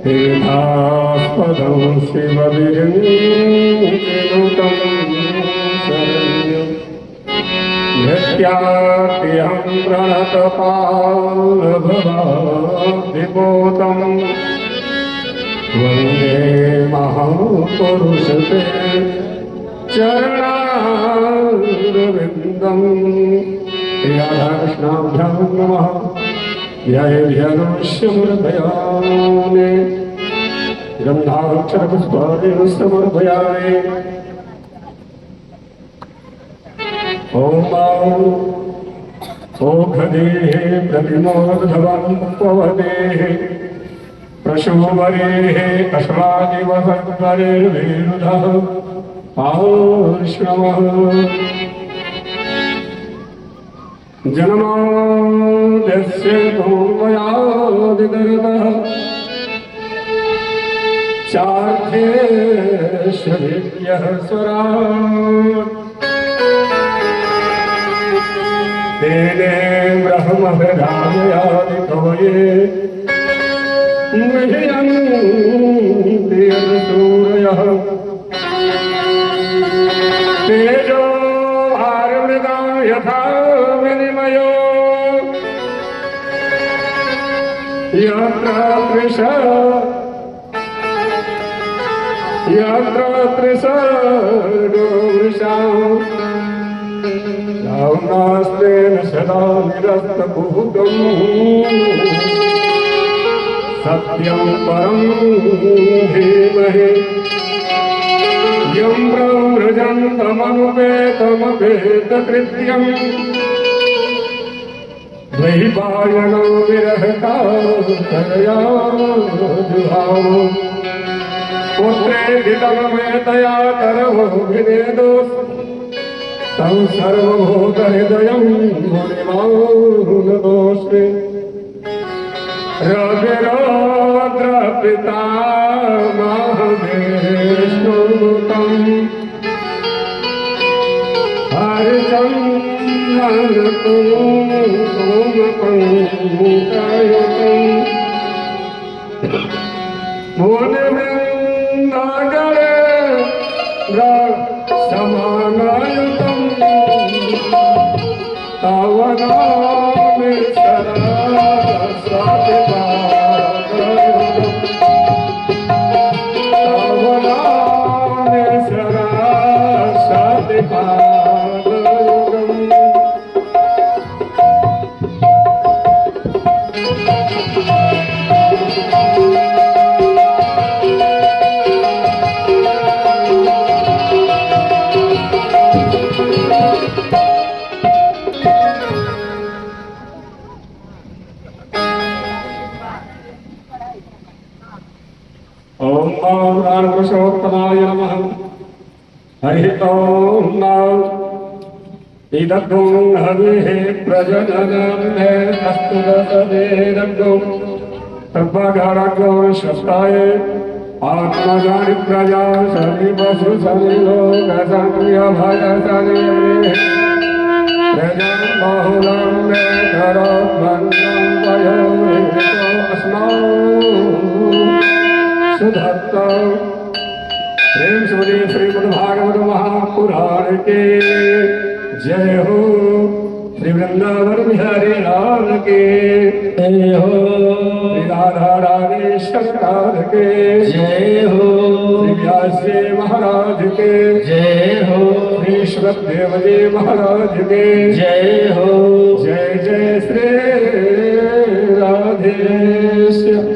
हेधास्पदं शिवविरञ्जिनुतं शरण्यं धृत्याप्यहं प्रणतपालभवाब्धिपोतं वन्दे महापुरुषते चरणारविन्दं राधाकृष्णाभ्यां नमः ध्यायेभ्यनुष्यमूर्धयामि गन्धाक्षरपुष्पाणिं समर्पयामि ॐ ओखदेः प्रतिमोर्धवं पवदेः प्रशोभरेः कषादिवहत्वरेर्विरुधः आश्रमः जन्माद्यस्य तोमयादिदर्दः चार्थेष्वभिज्ञः स्वराट् तेने ब्रह्महृदामयादि कवये मह्यं देवसूरयः तेजो भारमृगां यथा विनिमयो यत्र त्रिसर्गो वृषाम् रावणास्तेन सदा निरस्तभूतम् सत्यं परं धीमहि यं प्रव्रजन्तमनुपेतमपेतकृत्यम् द्वैपायनो विरहकातरया जुहाव पुत्रेदितममेतया करवोऽभिनेदोस् तं सर्वभूतहृदयं मुनिमानतोऽस्मि रविरौद्रपितामहविष्णुनुतं हरिचन्द्रनतोमपङ्कयुतं मुनिवृन्दगणे समानायुतं तव नामे सरस्वतीपादयुतं तव नामे सरस्वतीपादयुतं ओम पुरुषोत्तमाय नमः। हरिः ओम इदग्गुं हविः प्रजननं मे कस्तुरसदेदग्गुं तद्भगरग्गो शस्ताय आत्मजानि प्रजा सविवसु सविलोकसंयभयसने प्रजं बहुलं मे करोद्भन्नं पयोरितो अस्मान् सुधत्ता प्रेम सुमदे श्रीमद्भागवत महापुराण के जय हो। श्री वृंदावन बिहारी लाल के जय हो। श्री राधा रानी सरकार के जय हो। श्री व्यास जी महाराज के जय हो। श्री श्रद्धेव जी महाराज के जय हो। जय जय श्री राधेश्याम।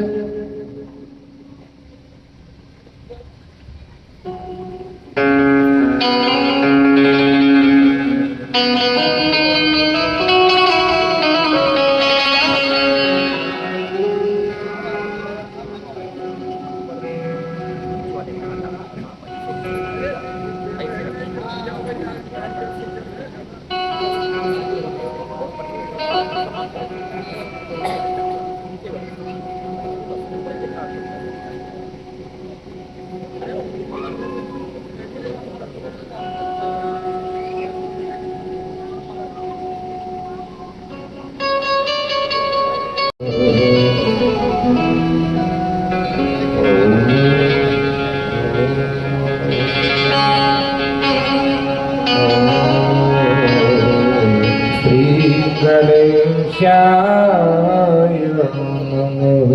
नमः।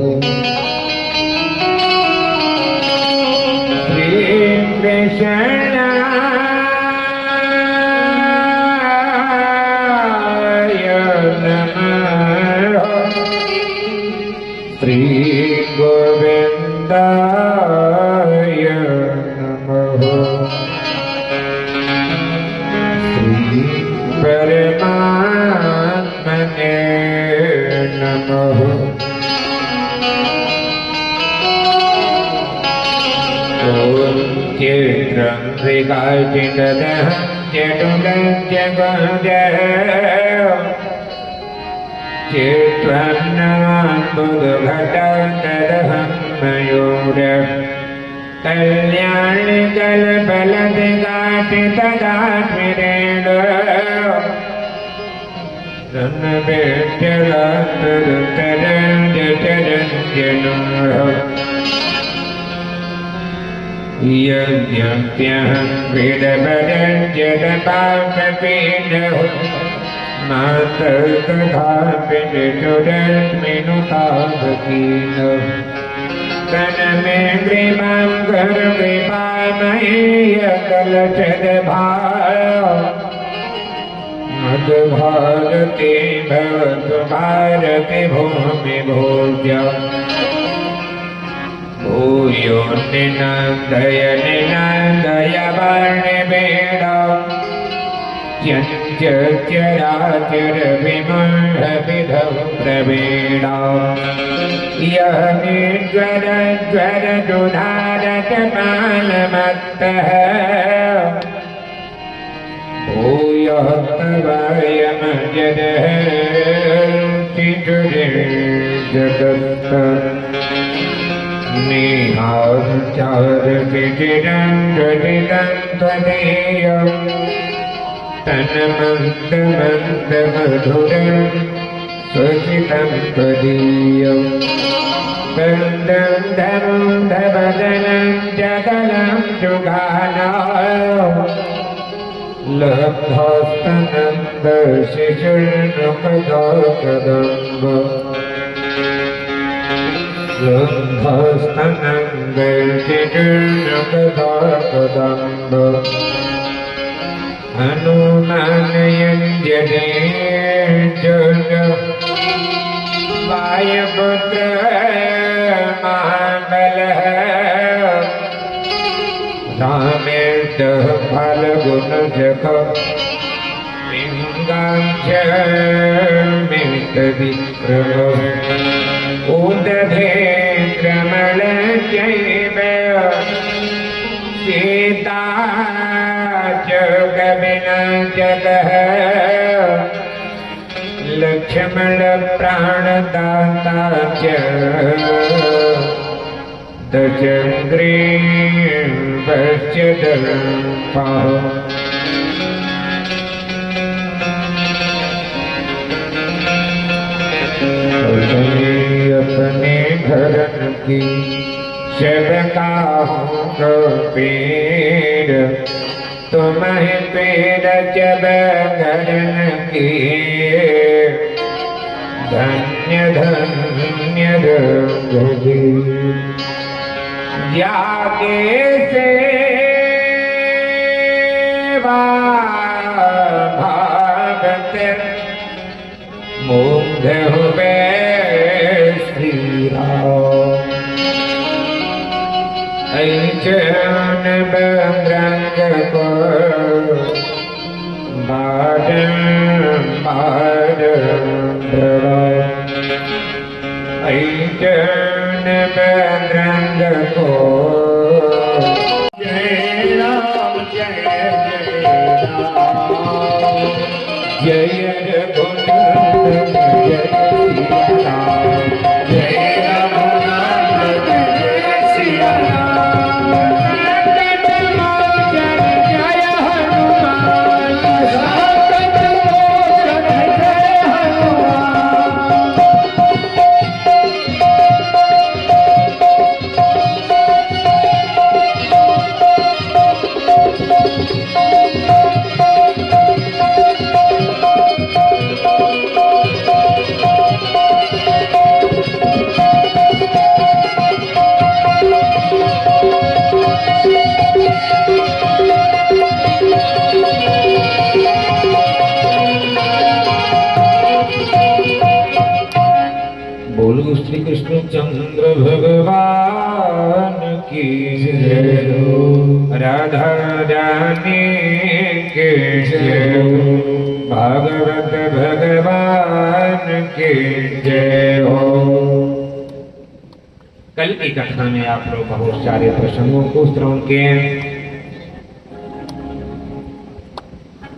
श्री कृष्णाय नमः। श्री गोविंदाय नमः। श्री परमात्मने नमः। ॐ चित्रं विकाचितदहं चतुरञ्जगजय चित्रन्नमाम्बुधघटतदहं मयूर कल्याणकल्पलतिकाटितदात्मिरेण तन्नवेत्यलातरुतरञ्जतरञ्जनः यज्ञप्यहं वेदपदञ्जतपापपीडः मातर्कथापि चतुरस्मिनुतावकीनः तन्मे कृपां करो कृपामयी कलशदभाव मद्भारती भवतु भारती भूमि भोज्य भूयो निनन्दय वर्णवेद चराचर विमर्हविधौ प्रवीण यः निर्ज्वरज्वरजुधारतमालमत्तः भूयः तवयमजदः चितुर्जगत् निहारचारचिरं ज्वलितं त्वदीयं तन्मन्दमन्दमधुरं स्वसितं त्वदीयं वन्दं धनं धवदनं जगलं जुगानाय लब्धस्तनन्दशिशुर्नुकदाकदम्ब लब्धस्तनन्दशिशुर्नुकदाकदम्ब हनुमानयञ्जने वायुपुत्र महाबलः रामेर्दः फलगुणजग लिङ्गाञ्च मितविक्रम उदधे क्रमणचैव सीता च कविनाशकः लक्ष्मण प्राणदाता च दशग्रीवश्च दर्पः अपने धर्म की सबकाहूँ पीर तुम्हें पीर जब गरन की धन्य धन्य रघुजी जाके सेवा भागत मुग्ध हुए श्री राम ऐचन बंग को बादम ऐचन बंग को जय राम जय जय रघुनाथ जय राम जय रघुनाथ जय सिया राम जय हनुमान संकट मोचन जय हनुमान गुरु श्री कृष्ण चंद्र भगवान की जय हो, राधा रानी के जय हो, भागवत भगवान के जय हो। कल की कथा में आप लोग बहुत सारे प्रसंगों को श्रवण किए।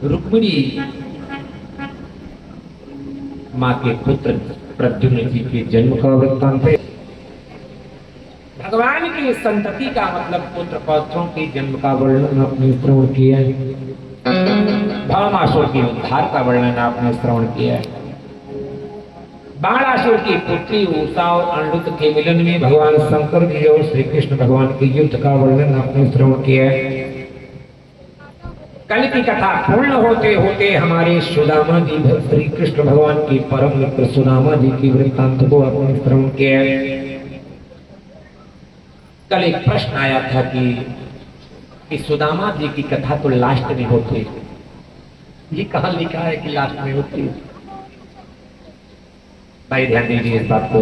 रुक्मिणी माँ के पुत्र प्रद्युम्न जी के जन्म का वृत्तांत है। भगवान की संतति का मतलब पुत्र पौत्रों के जन्म का वर्णन आपने श्रवण किया है। भौमासुर के उद्धार का वर्णन आपने श्रवण किया है। बाणासुर की पुत्री उषा और अनिरुद्ध के मिलन में भगवान शंकर जी और श्री कृष्ण भगवान के युद्ध का वर्णन आपने श्रवण किया है। कल की कथा पूर्ण होते होते हमारे सुदामा जी श्री कृष्ण भगवान की परम मित्र सुदामा जी की वृत्तांत को आपने श्रवण किया। कल एक प्रश्न आया था कि सुदामा जी की कथा तो लास्ट में होती है, ये कहाँ लिखा है कि लास्ट में होती है? भाई ध्यान दीजिए इस बात को।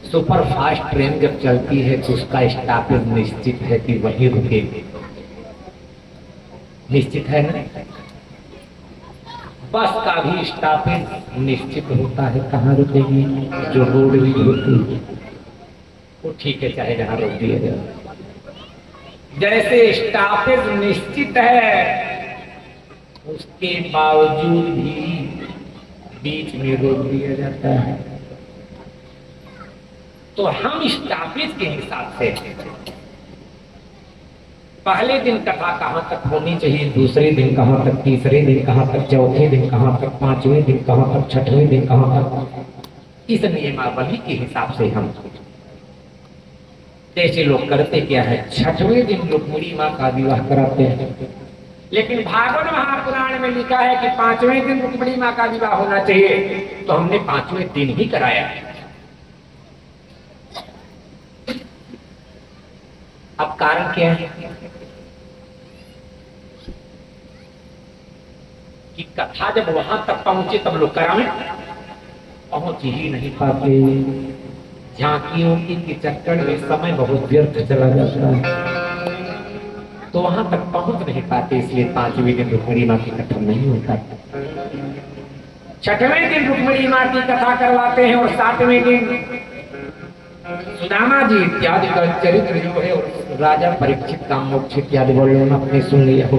सुपर फास्ट ट्रेन जब चलती है तो उसका स्टॉपेज निश्चित है कि वहीं रुकेगी, निश्चित है ना। बस का भी स्टॉपेज निश्चित होता है, कहाँ रुकेगी, जो रोड भी होती है वो ठीक है, चाहे जहां रोक दिया जाए। जैसे स्टॉपेज निश्चित है उसके बावजूद भी बीच में रोक दिया जाता है। तो हम स्टॉपेज के हिसाब से पहले दिन कथा कहां तक होनी चाहिए, दूसरे दिन कहां तक, तीसरे दिन कहां तक, चौथे दिन कहां तक, पांचवें दिन कहां तक, छठवें दिन कहां तक, इस नियमावली के हिसाब से हम जैसे लोग करते क्या है, छठवें दिन रुक्मिणी माँ का विवाह कराते हैं। लेकिन भागवत महापुराण में लिखा है कि पांचवें दिन रुक्मिणी माँ का विवाह होना चाहिए, तो हमने पांचवें दिन ही कराया। अब कारण क्या है कि कथा जब वहां तक पहुंचे तब लोग कराने पहुंच ही नहीं पाते। झांकियों के चक्कर में समय बहुत व्यर्थ चला जाता है, तो वहां तक पहुंच नहीं पाते, इसलिए पांचवें दिन रुक्मिणी माँ की कथा नहीं होता। छठवें दिन रुक्मिणी माँ की कथा करवाते हैं और सातवें दिन सुदामा जी इत्यादि का चरित्र जो है और राजा परीक्षित का मोक्ष इत्यादि वर्णन आपने सुन लिया हो।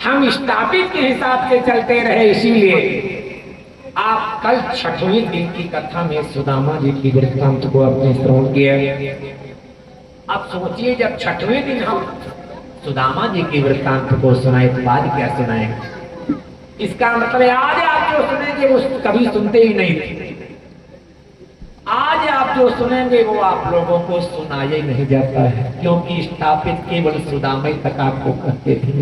हम स्थापित के हिसाब से चलते रहे, इसीलिए आप कल छठवें दिन की कथा में सुदामा जी की वृत्तांत को आपने श्रवण किया। अब सोचिए जब छठवें दिन हम सुदामा जी की वृत्तांत को सुनाए तो बाद क्या सुनाएंगे? इसका मतलब आज आप जो सुनेंगे वो कभी सुनते ही नहीं थे। आज आप जो सुनेंगे वो आप लोगों को सुनाया ही नहीं जाता है, क्योंकि स्थापित केवल सुदामा तक आपको कहते थे,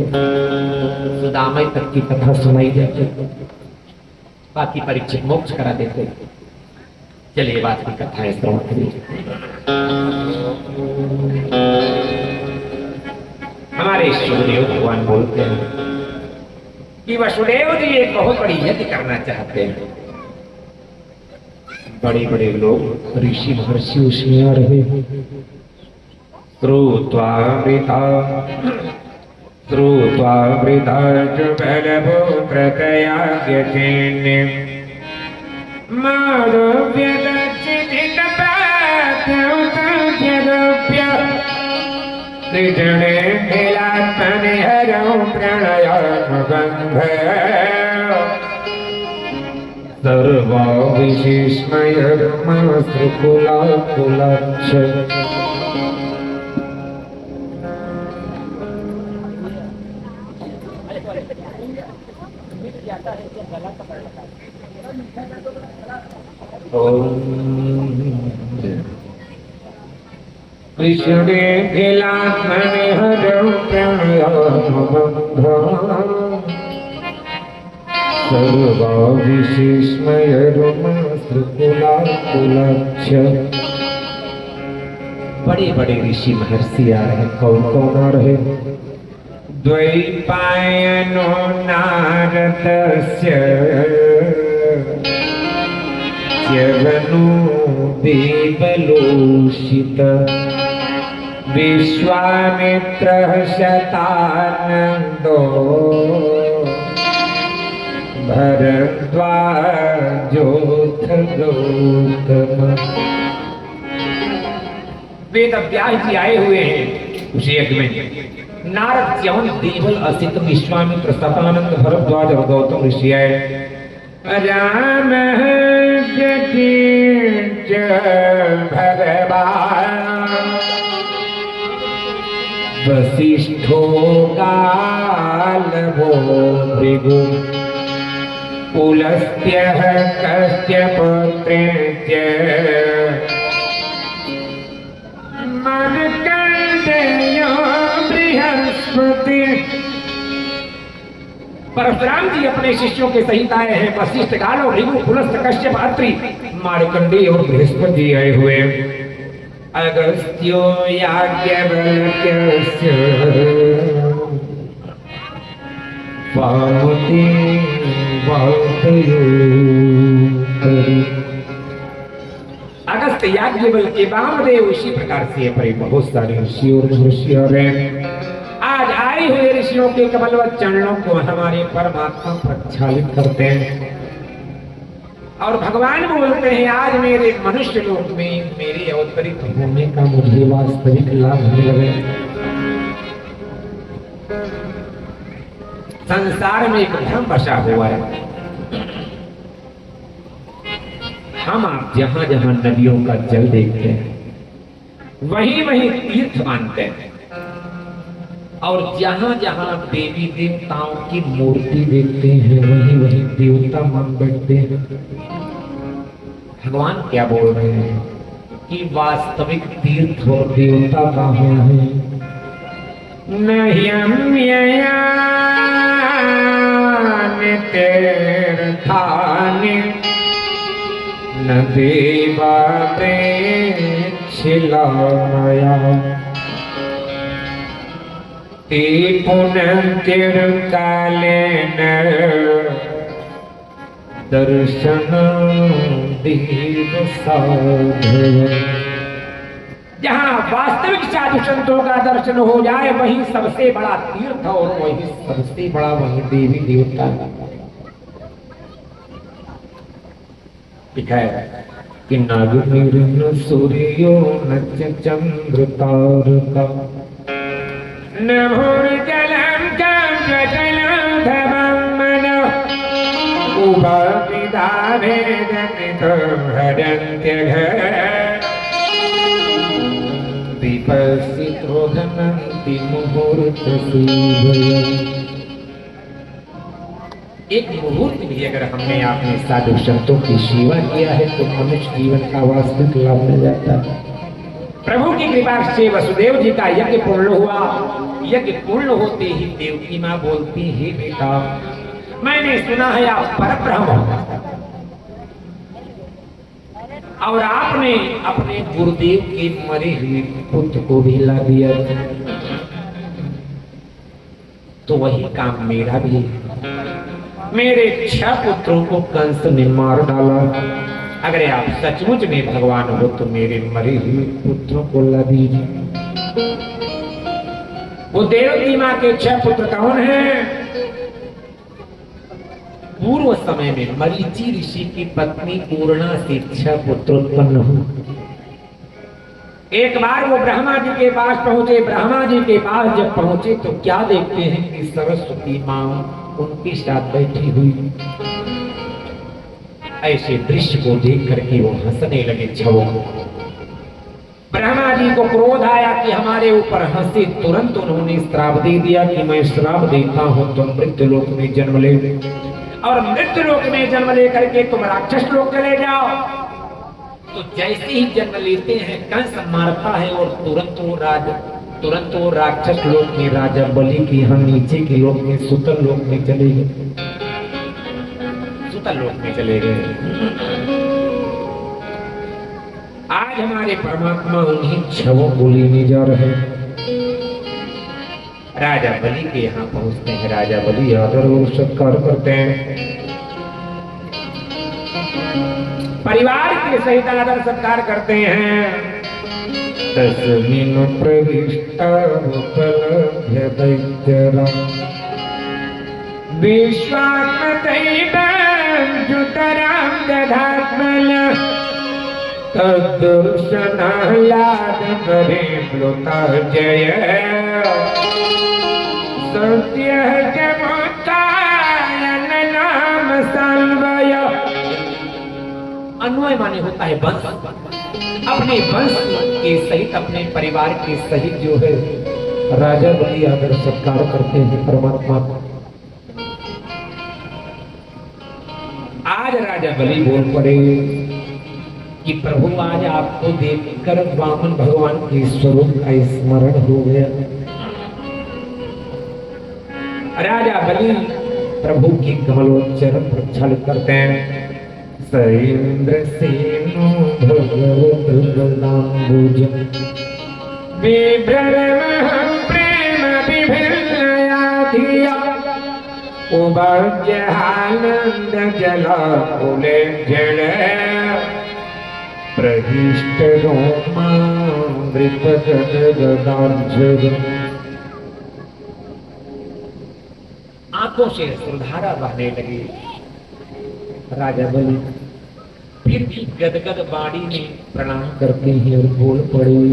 सुदामा तक की कथा सुनाई जाती, बाकी परीक्षित मोक्ष करा देते। चलिए बात की कथा है, श्रवण करिए। हमारे सुखदेव भगवान बोलते हैं कि वसुदेव जी एक बहुत बड़ी यज्ञ करना चाहते हैं। बड़े बड़े लोग ऋषि महर्षि उसमें आ रहे। श्रुत्वामृता जुबलपुत्रतयाज्ञचिन्ने माधव्यदचिदितपाद्यौतज्ञदुभ्य कृष्णे नीलात्मनि हरौ प्रणयानुबन्धे सर्वा विशेषमयमाश्रुकुलाकुलच्छ। कृष्णे नीलात्मनि हरौ प्रणयानुबन्धे सर्वा विशेषमयमाश्रुकुलाकुलच्छ। बड़े बड़े ऋषि महर्षि आ रहे। कौन कौन आ रहे? द्वैपायनो नारदस्य च्यवनो देवलोषित विश्वामित्रः शतानन्दो भरद्वाजोऽथ गौतम। वेद व्यास जी आए हुए हैं उस यज्ञ में। नारद च्यवन देवल असित विश्वामित्र शतानंद भरद्वाज और गौतम ऋषि आए। राम जतीज भगवान वसिष्ठो गालवो भृगु पुलस्त्यः कश्यपपुत्रेण मार्कण्डेयो बृहस्पति। परशुराम जी अपने शिष्यों के सहित आए हैं। वशिष्ठ गालो भृगु पुलस्त्य कश्यप अत्रि मार्कण्डेय और बृहस्पति जी आए हुए। अगस्त्यो याज्ञवल्क्यस्य पार्वती अगस्त याज्ञवल्क्य वामदेव इसी प्रकार से पर बहुत सारे ऋषि और महर्षि और आज आए हुए ऋषियों के कमलवत चरणों को हमारे परमात्मा प्रक्षालित करते हैं और भगवान बोलते हैं आज मेरे मनुष्य लोक में मेरे अवतरित होने का मुझे वास्तविक लाभ होने लगे। संसार में एक भ्रम बसा हुआ है। हम आप जहां जहां नदियों का जल देखते हैं वहीं वहीं तीर्थ मानते हैं और जहां जहां देवी देवताओं की मूर्ति देखते हैं वहीं वहीं देवता मान बैठते हैं। भगवान क्या बोल रहे हैं कि वास्तविक तीर्थ और देवता कहाँ है? तीर्थानि न देवा प्रेक्षिलामया ते पुनन्तिर्कालेन दर्शन देव साधव। जहाँ वास्तविक साधु संतों का दर्शन हो जाए वही सबसे बड़ा तीर्थ और वही सबसे बड़ा वही देवी देवता लिखा है कि नागनिर्न सूर्यो न चंद्र तारका न भूर्जलं जलं धमं मन उभाविदावे जनितं हरन्त्यघ दीपस्थितो घनन्ति मुहूर्तसीभयम्। एक मुहूर्त भी अगर हमने आपने साधु संतों की सेवा किया है तो मनुष्य जीवन का वास्तविक लाभ मिल जाता है। प्रभु की कृपा से वसुदेव जी का यज्ञ पूर्ण हुआ। यज्ञ पूर्ण होते ही देवकी माँ बोलती है बेटा मैंने सुना है आप परब्रह्म और आपने अपने गुरुदेव के मरे हुए पुत्र को भी ला दिया तो वही काम मेरा भी। मेरे 6 पुत्रों को कंस ने मार डाला। अगर आप सचमुच में भगवान हो तो मेरे मरे हुए पुत्रों को ला दीजिए। वो देवकी माँ के 6 पुत्र कौन हैं? पूर्व समय में मरीचि ऋषि की पत्नी पूर्णा से 6 पुत्र उत्पन्न हुए। एक बार वो ब्रह्मा जी के पास पहुंचे। ब्रह्मा जी के पास जब पहुंचे तो क्या देखते हैं कि सरस्वती माँ उनके साथ बैठी हुई। ऐसे दृश्य को देख करके वो हंसने लगे। छवो ब्रह्मा जी को क्रोध आया कि हमारे ऊपर हंसे। तुरंत उन्होंने श्राप दे दिया कि मैं श्राप देता हूं तुम मृत्यु लोक में जन्म ले और मृत्यु लोक में जन्म लेकर के तुम राक्षस लोक चले जाओ। तो जैसे ही जन्म लेते हैं कंस मारता है और तुरंत वो राक्षस लोक में राजा बलि के यहाँ नीचे के लोक में सुतल लोक में चले गए। सुतल लोक में चले गए। आज हमारे परमात्मा उन्हीं छवों को लेने जा रहे हैं। राजा बलि के यहाँ पहुंचते हैं। राजा बलि आदर और सत्कार करते हैं, परिवार के सहित आदर सत्कार करते हैं। तस्मिन् प्रविष्टा उपलभ्य दैत्यरा विश्वात्मदैवं जुतरां दधात्मल तद्दर्शनाह्लाद परिप्लुता जय सत्य जमुत्थान नाम संवय। अन्वय माने होता है वंश, अपने वंश के सहित अपने परिवार के सहित जो है राजा बलि आदर सत्कार करते हैं परमात्मा। आज राजा बलि बोल पड़े कि प्रभु आज आपको देखकर वामन भगवान के स्वरूप का स्मरण हो गया। राजा बलि प्रभु की कमलोच्चरण प्रक्षालित करते हैं। सैन्द्र सेनो भगवत बलाम्बुज विभ्रमहं प्रेम विभिन्नया धिया उभयहानंद जलाकुले जल प्रहिष्ट रोमामृतगदार्झर। आंखों से सुधारा बहने लगी। राजा बलि फिर भी गदगद वाणी में प्रणाम करते हैं और बोल पड़े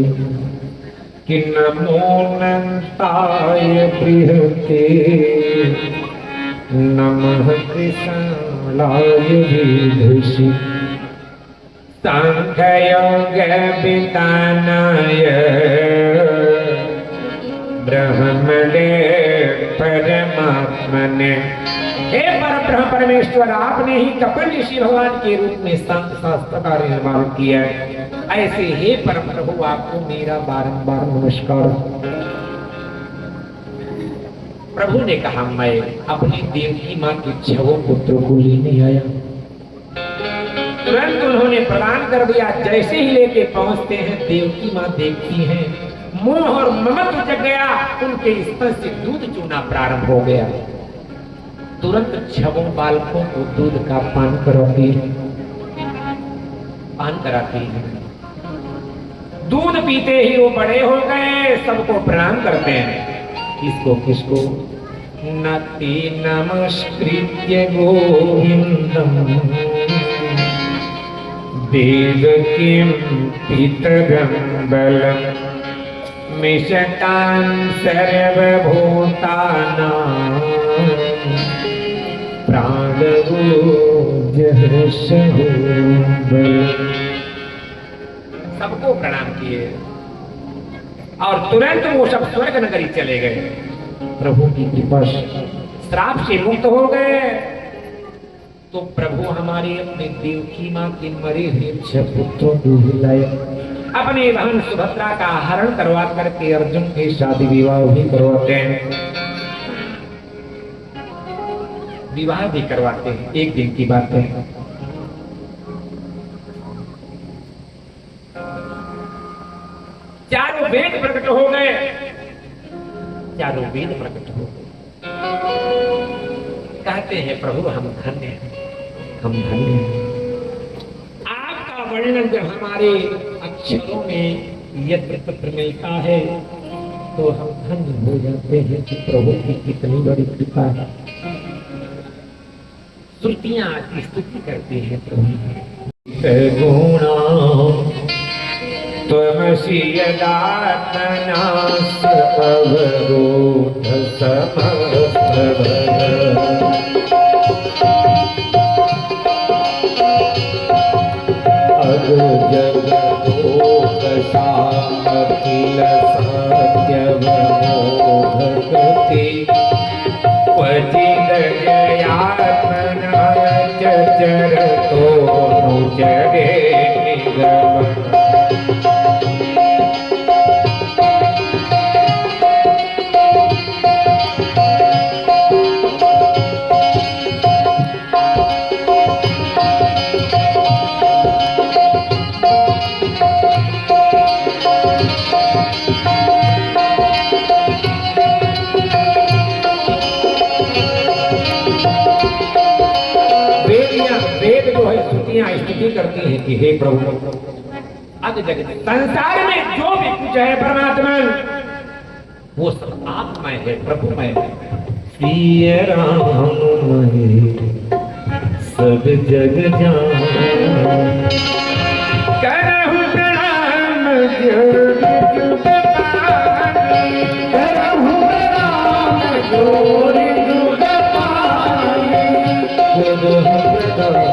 कि नमो अनंताय बृहते नमः कृष्णाय विदुषि सांख्ययोग वितानाय ब्रह्मणे परमात्मने। हे परब्रह्म परमेश्वर, आपने ही कपिल ऋषि भगवान के रूप में संत शास्त्र का निर्माण किया है। ऐसे हे परम प्रभु आपको मेरा बारंबार नमस्कार। प्रभु ने कहा मैं अपनी देवकी माँ के 6 पुत्रों को लेने आया। तुरंत उन्होंने प्रदान कर दिया। जैसे ही लेके पहुंचते हैं देवकी माँ देखती हैं, मोह और ममत्व जग गया, उनके स्तन से दूध चूना प्रारंभ हो गया। तुरंत 6 बालकों को दूध का पान कराती है। दूध पीते ही वो बड़े हो गए, सबको प्रणाम करते हैं। किसको किसको? नति नमस्कृत्य गोविंदम देवकीं पितरं बलं मिषतां सर्वभूतानां सबको प्रणाम किए और तुरंत वो सब स्वर्ग नगरी चले गए। प्रभु की कृपा से श्राप से मुक्त हो गए। तो प्रभु हमारे अपने देवकी माँ के मरे हुए 6 पुत्रों को लाए। अपने बहन सुभद्रा का हरण करवा करके अर्जुन के शादी विवाह भी करवाते हैं, विवाह भी करवाते हैं। एक दिन की बात है, चारों वेद प्रकट हो गए। चारों वेद प्रकट हो गए। कहते हैं प्रभु हम धन्य हैं, हम धन्य हैं। आपका वर्णन जब हमारे अक्षरों में यत्र तत्र मिलता है तो हम धन्य हो जाते हैं कि प्रभु की कितनी बड़ी कृपा है। श्रुतियां स्तुति करती हैं प्रभु। गुणा त्वमसि यदात्मनास अवरोध समस्तभग जगदोकसा अखिल सत्यवमोहगति क्वचिद जयात्मना चरतो नुचरे निगम। कि हे प्रभु अग जगत संसार में जो भी कुछ है परमात्मा वो सब आपमय है, प्रभुमय है। सिया राम सब जग जान करहु प्रणाम जोग जुग पानी, करहु प्रणाम जोग जुग पानी, करहु प्रणाम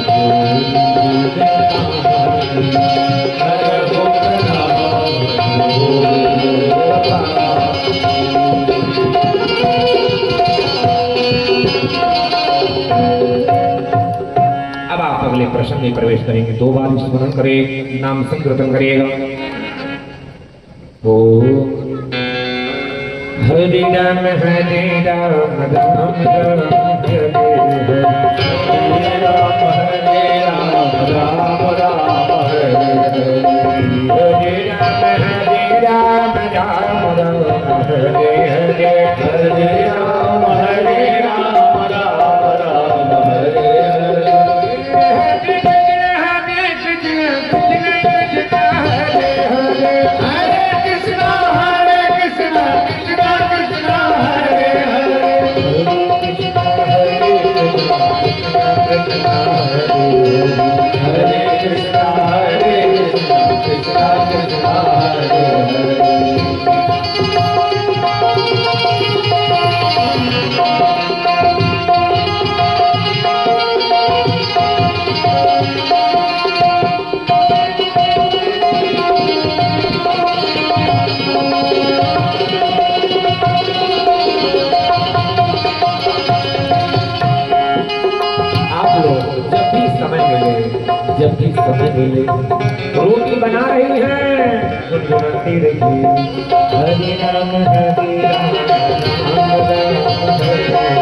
जोग जुग पानी, करहु प्रणाम जोग जुग पानी। अब आप अगले प्रश्न में प्रवेश करेंगे। 2 बार स्मरण करें, नाम संकीर्तन करिएगा। ओ हरि राम हरे राम राम राम हरे हरे, हरे राम राम राम हरे हरे, हरे राम राम राम हरे हरे, हरे राम राम राम हरे हरे। जब भी समय मिले रोटी बना रही है गुनगुनाते रहिए, हरे राम हरे राम राम राम हरे हरे,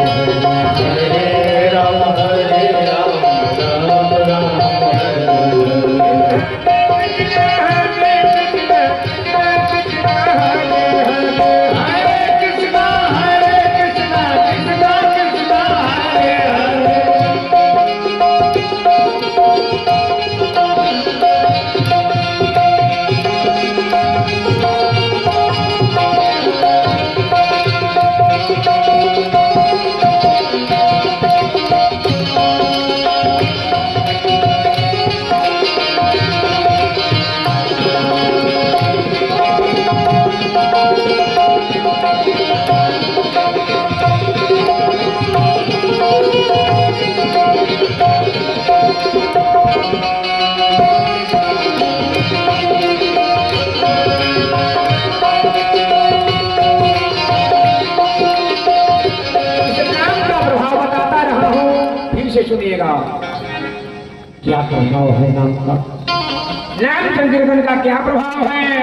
हरे राम राम राम सुनिएगा। क्या प्रभाव है नाम का? नाम संकीर्तन का क्या प्रभाव है?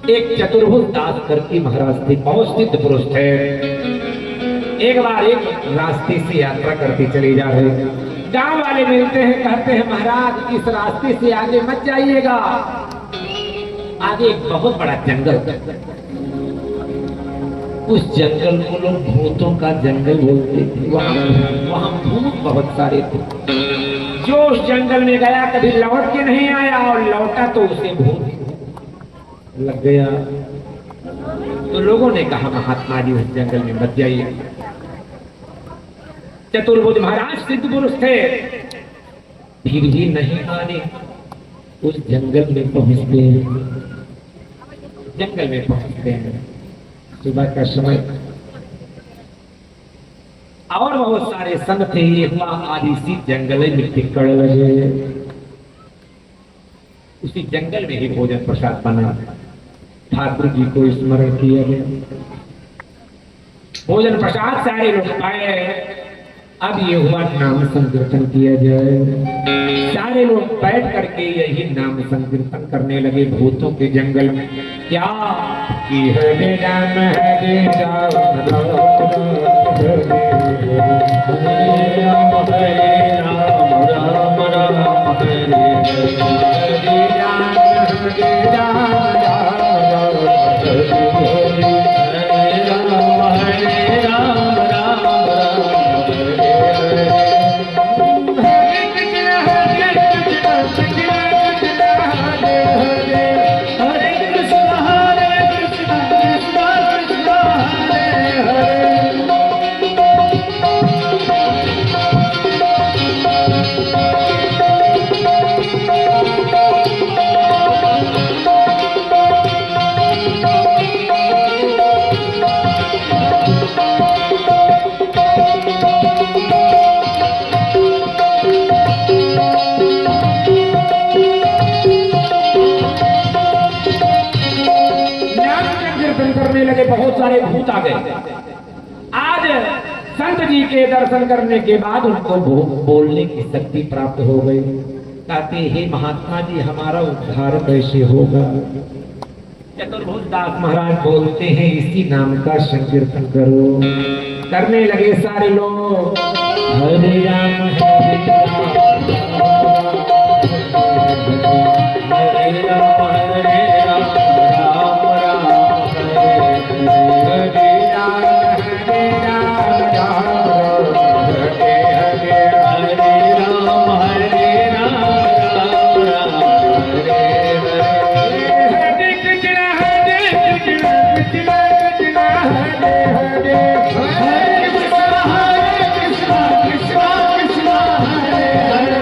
एक चतुर्भुज दास करती महाराज थे, बहुत सिद्ध पुरुष थे। एक बार एक रास्ते से यात्रा करते चले जा रहे, गांव वाले मिलते हैं, कहते हैं महाराज इस रास्ते से आगे मत जाइएगा, आगे एक बहुत बड़ा जंगल, उस जंगल को लोग भूतों का जंगल बोलते थे। वहां भूत बहुत सारे थे। जो उस जंगल में गया कभी लौट के नहीं आया और लौटा तो उसे भूत लग गया। तो लोगों ने कहा महात्मा जी उस जंगल में मत जाइए। चतुर्भुज महाराज सिद्ध पुरुष थे, फिर भी नहीं माने, उस जंगल में पहुंचते हैं। जंगल में पहुंचते हैं सुबह का समय, और बहुत सारे संत थे। ये हुआ आदि सी जंगल में टिकड़ लगे। उसी जंगल में ही भोजन प्रसाद बना, ठाकुर जी को स्मरण किया गया, भोजन प्रसाद सारे लोग पाए। अब ये हुआ नाम संकीर्तन किया जाए। सारे लोग बैठ करके यही नाम संकीर्तन करने लगे भूतों के जंगल में। क्या कि हरे राम हरे राम राम राम हरे राम राम राम हरे हरे, हरे राम राम राम हरे हरे, हरे राम हरे राम राम राम हरे हरे, हरे कृष्ण बहुत सारे भूत आ गए। आज संत जी के दर्शन करने के बाद उनको बोलने की शक्ति प्राप्त हो गई। कहते हे महात्मा जी, हमारा उद्धार कैसे होगा? चतुर्भुज दास महाराज बोलते हैं, इसी नाम का संकीर्तन करो। करने लगे सारे लोग, हरे राम हरे राम हरे राम हरे राम राम राम हरे राम हरे राम राम हरे हरे हरे राम हरे राम राम राम हरे हरे हरे कृष्ण हरे कृष्ण कृष्ण कृष्ण हरे हरे हरे कृष्ण कृष्ण कृष्ण हरे हरे।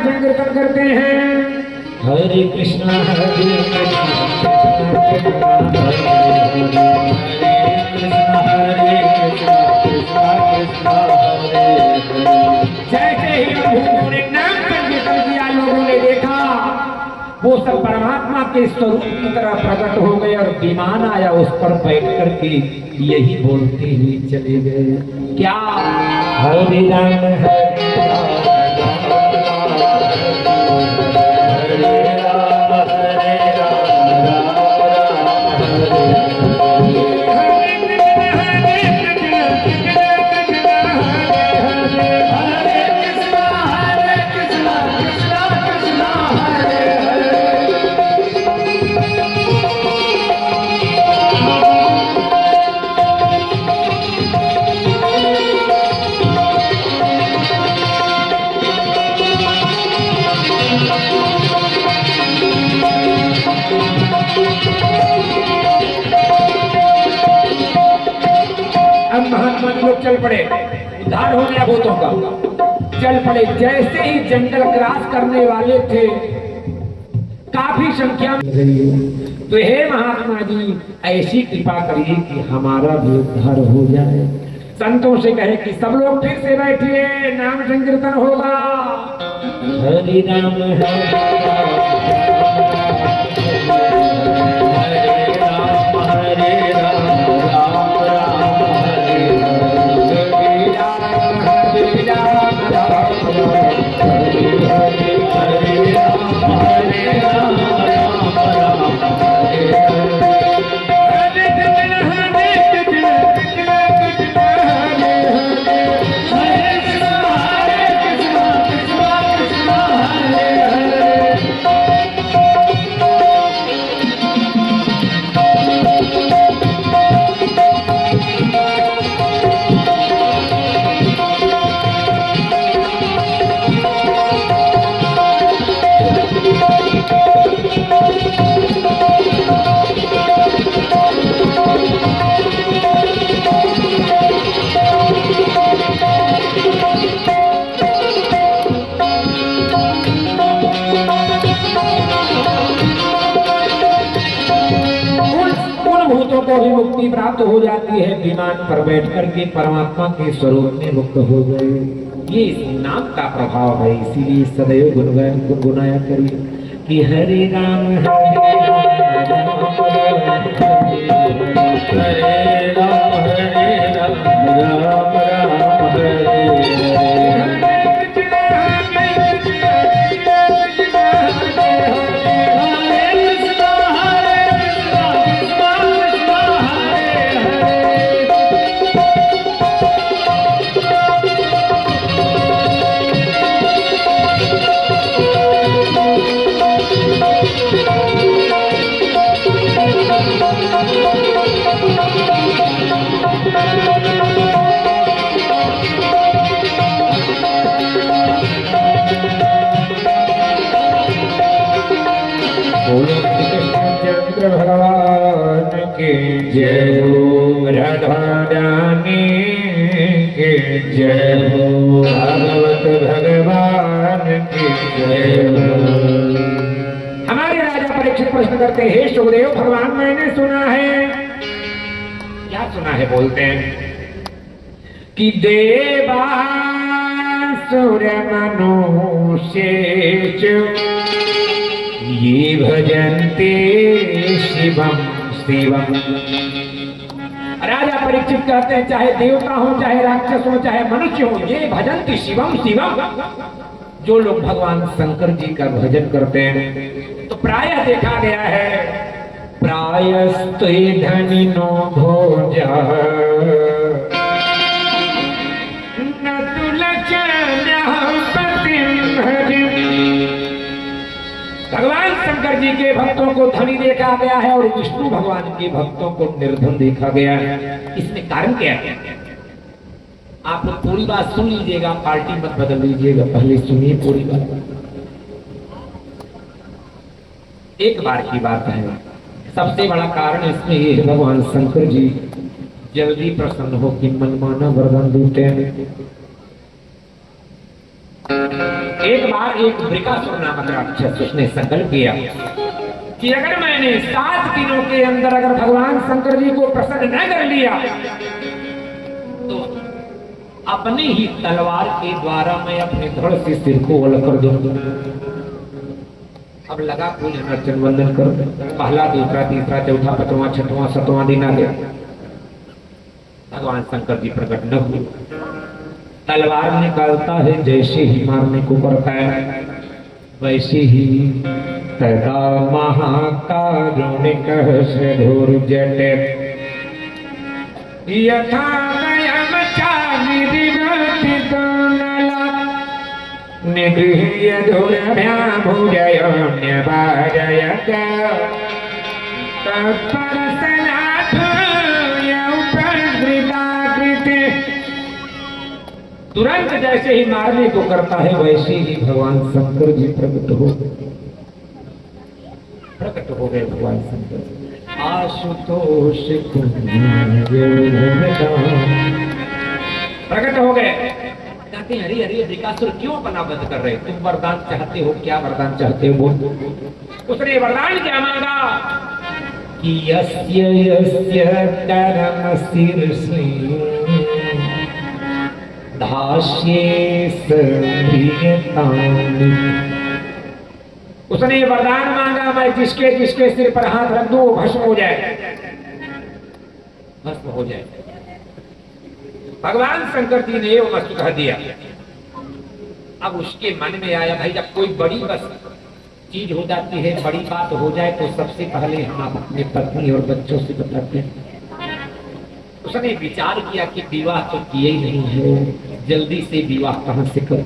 संकीर्तन करते हैं, हरे कृष्ण हरे कृष्ण कृष्ण कृष्ण हरे कृष्ण कृष्ण कृष्ण हरे हरे। जैसे ही भूतों ने नाम संकीर्तन किया, लोगों ने देखा वो सब परमात्मा के स्वरूप की तरह प्रकट हो गए और विमान आया, उस पर बैठ करके यही बोलते हुए चले गए, क्या हरे राम हरे राम लोग चल पड़े, उद्धार हो गया भूतों का, चल पड़े। जैसे ही जंगल क्रॉस करने वाले थे, काफी संख्या में, तो हे महात्मा जी ऐसी कृपा करिए कि हमारा भी उद्धार हो जाए। संतों से कहे कि सब लोग फिर से बैठिए, नाम संकीर्तन होगा, हरि राम हरे राम हरे राम राम राम हरे को भी मुक्ति प्राप्त हो जाती है, विमान पर बैठ करके परमात्मा के स्वरूप में मुक्त हो गए। ये इस नाम का प्रभाव है, इसीलिए सदैव गुनगुनाया करिए कि हरे राम हरे राम राम राम हरे बोलो श्री कृष्णचंद्र भगवान की जय हो, राधा रानी की जय हो, भागवत भगवान की जय हो। हमारे राजा परीक्षित प्रश्न करते हैं, हे सुखदेव भगवान, मैंने सुना है, क्या सुना है, बोलते हैं कि देवा सुर मनुष्य ये भजन्ते शिवम शिवम। राजा परीक्षित कहते हैं, चाहे देवता हो, चाहे राक्षस हो, चाहे मनुष्य हो, ये भजन्ति शिवम शिवम, जो लोग भगवान शंकर जी का भजन करते हैं, तो प्रायः देखा गया है, प्रायस्ते धनिनो भोजा न भगवान शंकर जी के भक्तों को धनी देखा गया है और विष्णु भगवान के भक्तों को निर्धन देखा गया है। इसमें कारण क्या है? आप लोग पूरी बात सुन लीजिएगा, पार्टी मत बदल लीजिएगा, पहले सुनिए पूरी बात। एक बार की बात है, सबसे बड़ा कारण इसमें ये है, भगवान शंकर जी जल्दी प्रसन्न हो कि मनमाना वरदान देते हैं। एक बार एक वृकासुर नामक राक्षस, उसने संकल्प किया कि अगर मैंने 7 दिनों के अंदर अगर भगवान शंकर जी को प्रसन्न न कर लिया तो अपने ही तलवार के द्वारा मैं अपने धड़ से सिर को अलग कर दूंगा। अब लगा कोई अर्चन वंदन कर, पहला, दूसरा, तीसरा, चौथा, 5वां, 6वां, 7वां दिन आ गया, भगवान शंकर जी प्रकट न हुए। तलवार निकालता है, जैसे ही मारने को करता है वैसे ही तदा महाकारुणिक धूर्जटे यथा निगृह्य धूर्भ्याभुजयोन्यभाजयत तुरंत जैसे ही मारने को करता है वैसे ही भगवान शंकर जी प्रकट हो गए। भगवान शंकर आशुतोष प्रकट हो गए। कहते हैं, अरे अरे वृकासुर क्यों अपना वध कर रहे, तुम वरदान चाहते हो, क्या वरदान चाहते हो, बोल। उसने वरदान क्या मांगा कि यस्य यस्य कर्म शीर्षे उसने वरदान मांगा, मैं जिसके जिसके सिर पर हाथ रख दूं वो भस्म हो जाए, भस्म हो जाए। भगवान शंकर जी ने वो वस्तु कह दिया। अब उसके मन में आया, भाई जब कोई बड़ी बस चीज हो जाती है, बड़ी बात हो जाए तो सबसे पहले हम अपने पत्नी और बच्चों से बताते हैं। उसने विचार किया कि विवाह तो किए ही नहीं है, जल्दी से विवाह कहां से कर।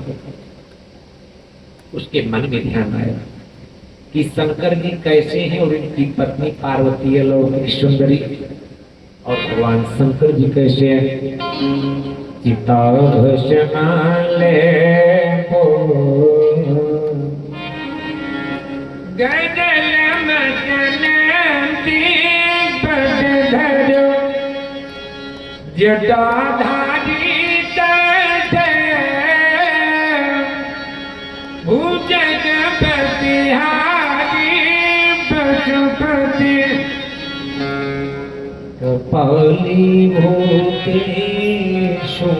उसके मन में ध्यान आया कि शंकर जी कैसे हैं और इनकी पत्नी पार्वती है लौकिक सुंदरी, और भगवान शंकर जी कैसे हैं, चिता भस्माले जटाधारी भुजगपति पशुपति कपाली भूतेषु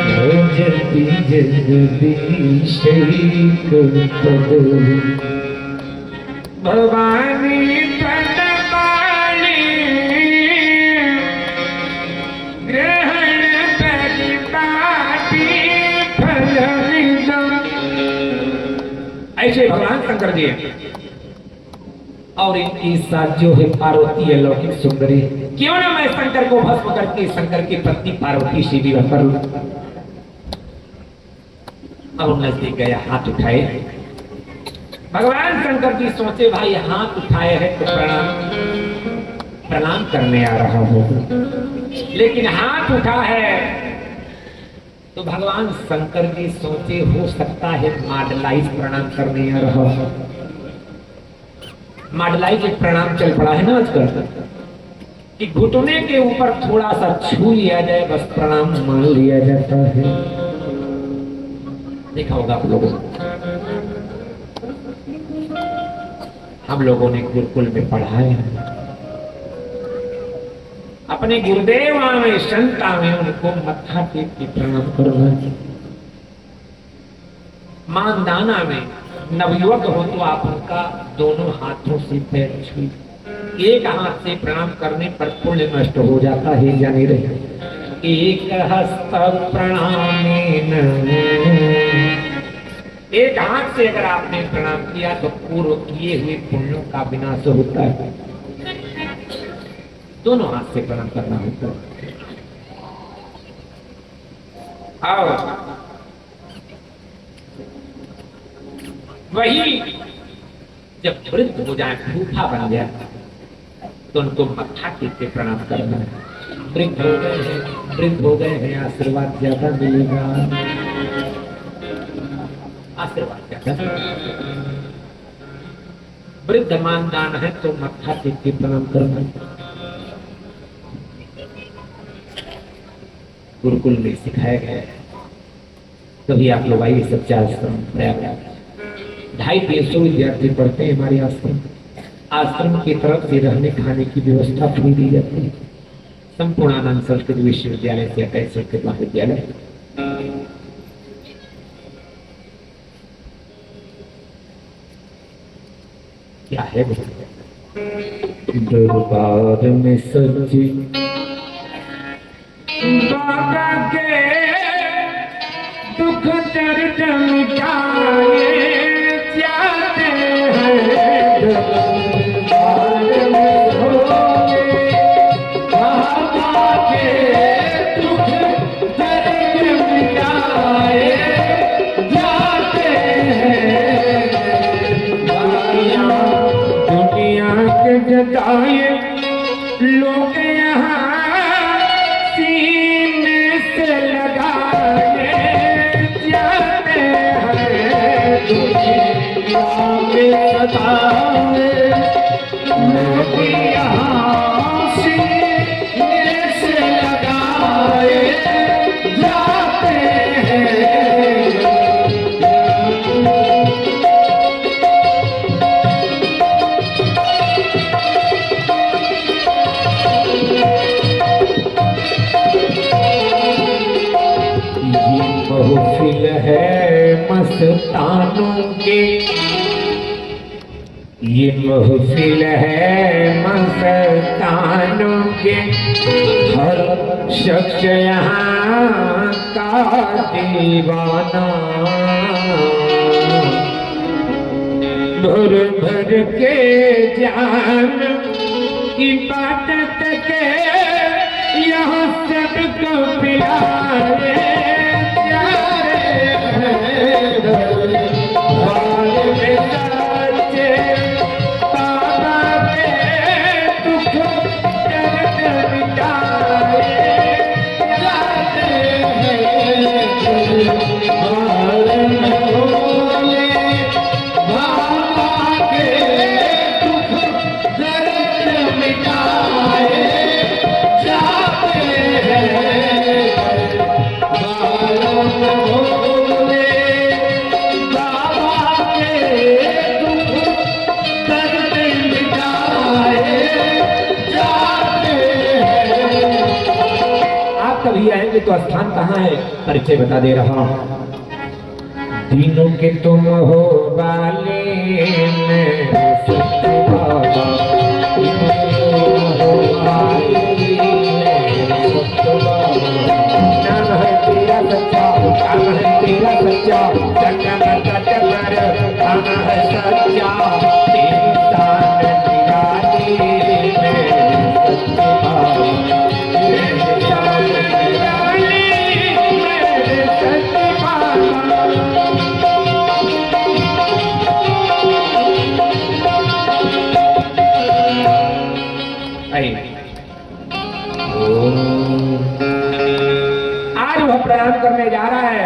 भजति जगदीशैकपद भवानी ऐसे भगवान शंकर जी हैं। और इनकी साथ जो है पार्वती है लौकिक सुंदरी, क्यों ना मैं शंकर को भस्म करके शंकर की पत्नी पार्वती से विवाह कर लूं। अब नजदीक गया, हाथ उठाए। भगवान शंकर जी सोचे भाई हाथ उठाए हैं तो प्रणाम करने आ रहा हूं, लेकिन हाथ उठा है तो भगवान शंकर जी सोचे हो सकता है मॉडलाइज प्रणाम करने आ रहा हूं। माडलाई के प्रणाम चल पड़ा है ना आजकल कि घुटने के ऊपर थोड़ा सा छू लिया जाए, बस प्रणाम मान लिया जाता है। देखा होगा आप लोगों ने, हम लोगों ने गुरुकुल में पढ़ा है, अपने गुरुदेव में संता में उनको मत्था टेक के प्रणाम करना। मानदाना में नवयुवक हो तो आप उनका दोनों हाथों से पैर छू, एक हाथ से प्रणाम करने पर पुण्य नष्ट हो जाता है, जाने रहे। एक हस्त प्रणामेन, एक हाथ से अगर आपने प्रणाम किया तो पूर्व किए हुए पुण्यों का विनाश होता है। दोनों हाथ से प्रणाम करना होता है। और वही जब वृद्ध हो जाए, भूखा बन गया, तो उनको मत्था टेक के प्रणाम करना है। वृद्ध हो गए हैं, वृद्ध हो गए हैं, आशीर्वाद ज्यादा मिलेगा, आशीर्वाद ज्यादा। वृद्ध मानदान है तो मत्था टेक के प्रणाम करना। गुरुकुल में सिखाया गया है। कभी आप लोग आइए सच्चा आश्रम प्रयागराज, 250 विद्यार्थी पढ़ते हैं हमारे आश्रम। आश्रम की तरफ से रहने खाने की व्यवस्था फ्री दी जाती है। संपूर्णानंद संस्कृत विश्वविद्यालय से अटैच संस्कृत महाविद्यालय। क्या है दरबार में सजी बाबा के दुख दर्द मिटाए जाते हैं। दरबार में होए बाबा के दुख दर्द मिटाए जाते हैं। दुनिया के जताए लोग यहाँ सीने से लगाए जाते हैं। दुनिया में जताए लोग यहाँ सीने से लगाए जाते हैं। महफिल है मस्तानों के, ये महफिल है मस्तानों के। हर शख्स यहाँ का दीवाना, भर भर के जान इबादत के यहाँ सबको पिलाए तो स्थान कहाँ है, परिचय बता दे रहा हूँ। तीनों के तुम हो वाले नाम है तेरा सच्चा, काम है तेरा सच्चा, चक्कर काम है सच्चा। तेरी शान निराली आज वह प्रणाम करने जा रहा है।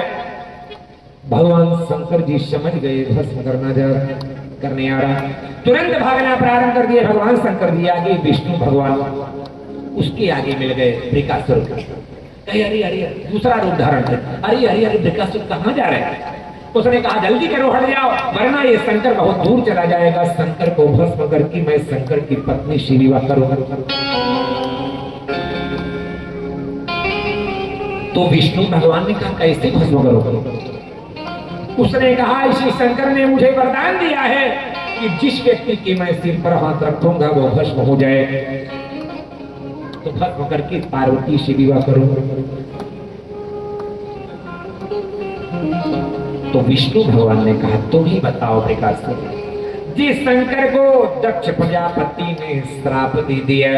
भगवान शंकर जी समझ गए भस्म करना जा रहा है। करने आ रहा। तुरंत भागना प्रारंभ कर दिए भगवान शंकर जी आगे, विष्णु भगवान उसके आगे मिल गए वृकासुर। अरे अरे अरे दूसरा रूप धारण कर, अरे अरे अरे वृकासुर कहाँ जा रहे हैं? उसने कहा जल्दी करो, हट जाओ, वरना ये शंकर बहुत दूर चला जाएगा। शंकर को भस्म करके मैं शंकर की पत्नी शिवा करूंगा। तो विष्णु भगवान ने कहा कैसे भस्म करोगे? उसने कहा इसी शंकर ने मुझे वरदान दिया है कि जिस व्यक्ति के मैं सिर पर हाथ रखूंगा वो भस्म हो जाए। तो भस्म करके पार्वती से विवाह करूंगा। तो विष्णु भगवान ने कहा तुम ही बताओ वृकासुर, जिस शंकर को दक्ष प्रजापति ने श्राप दे दिया,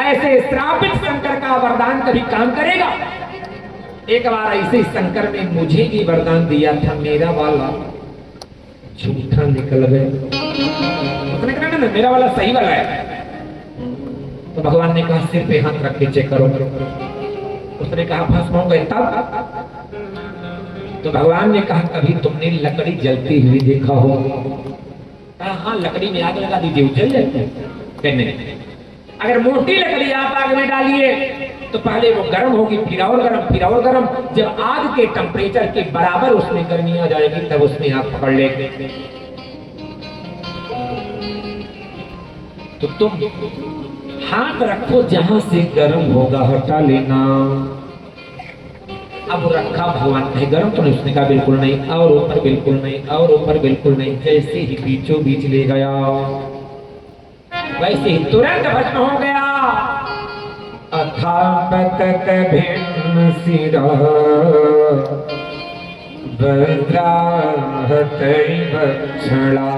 ऐसे श्रापित शंकर का वरदान कभी काम करेगा? एक बार ऐसे शंकर ने मुझे भी वरदान दिया था, मेरा वाला झूठा निकल गया। उसने कहा ना मेरा वाला सही वाला है। तो भगवान ने कहा सिर पे हाथ रख के चेक करो। उसने कहा भस्म हो गए। तब तो भगवान ने कहा कभी तुमने लकड़ी जलती हुई देखा हो? हाँ, लकड़ी में आग लगा दीजिए जल जाती है। कहने अगर मोटी लकड़ी आप आग में डालिए तो पहले वो गर्म होगी, फिर और गर्म, फिर और गर्म। जब आग के टेम्परेचर के बराबर उसमें गर्मी आ जाएगी तब उसमें आग पकड़ लेगी। तो तुम हाथ रखो, जहां से गर्म होगा हटा लेना। अब रखा, भगवान कहे गर्म तो नहीं? उसने कहा बिल्कुल नहीं, और ऊपर बिल्कुल नहीं, और ऊपर बिल्कुल नहीं। जैसे ही बीचों बीच ले गया वैसे ही तुरंत भस्म हो गया। अथापतत भिन्न सिरा वज्राहतैव क्षणा।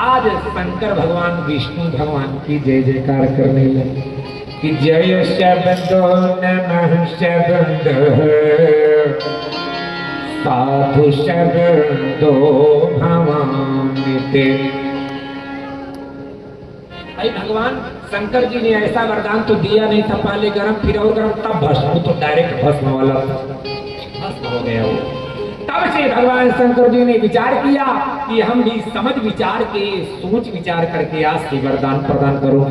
आज शंकर भगवान विष्णु भगवान की जय जयकार करने लगे कि जय शब्दो नमः शब्द साधु शब्दो भवामिते। भाई भगवान शंकर जी ने ऐसा वरदान तो दिया नहीं था, पहले गर्म फिर और गर्म तब भस्म, तो डायरेक्ट भस्म वाला भस्म हो गया वो। तब से भगवान शंकर जी ने विचार किया कि हम भी समझ विचार के, सोच विचार करके आज से वरदान प्रदान करो।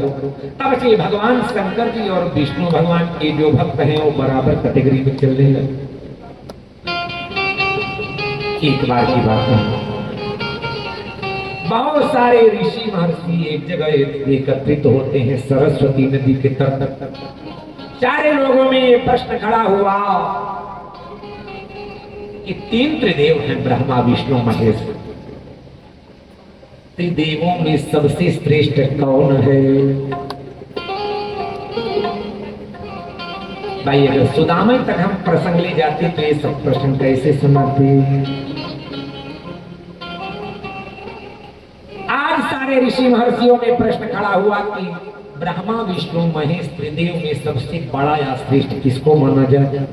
तब से भगवान शंकर जी और विष्णु भगवान के जो भक्त हैं वो बराबर कैटेगरी में चलने लगे। एक बार की बात है, बहुत सारे ऋषि महर्षि एक जगह एकत्रित होते हैं सरस्वती नदी के तट। सारे लोगों में ये प्रश्न खड़ा हुआ कि तीन त्रिदेव हैं, ब्रह्मा विष्णु महेश। त्रिदेवों में सबसे श्रेष्ठ कौन है? भाई अगर सुदामा तक हम प्रसंग ले जाते तो ये सब प्रश्न कैसे सुनाते? आज सारे ऋषि महर्षियों में प्रश्न खड़ा हुआ कि ब्रह्मा विष्णु महेश त्रिदेव में सबसे बड़ा या श्रेष्ठ किसको माना जाए?